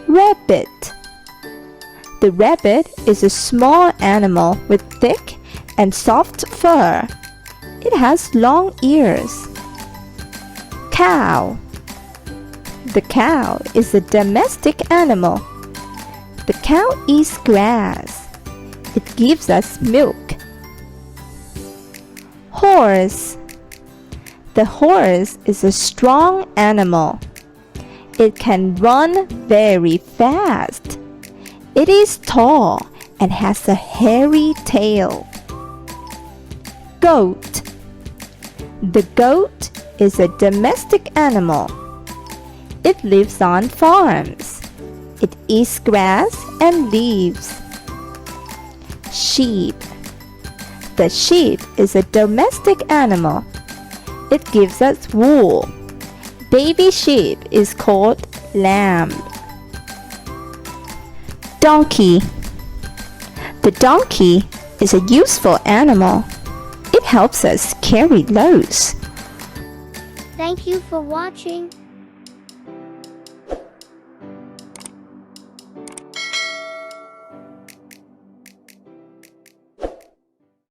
Rabbit. The rabbit is a small animal with thick and soft fur. It has long ears. Cow. The cow is a domestic animal. The cow eats grass. It gives us milk. Horse. The horse is a strong animal. It can run very fast. It is tall and has a hairy tail. Goat. The goat is a domestic animal. It lives on farms. It eats grass and leaves. Sheep. The sheep is a domestic animal. It gives us wool. Baby sheep is called lamb. Donkey. The donkey is a useful animal. It helps us carry loads. Thank you for watching.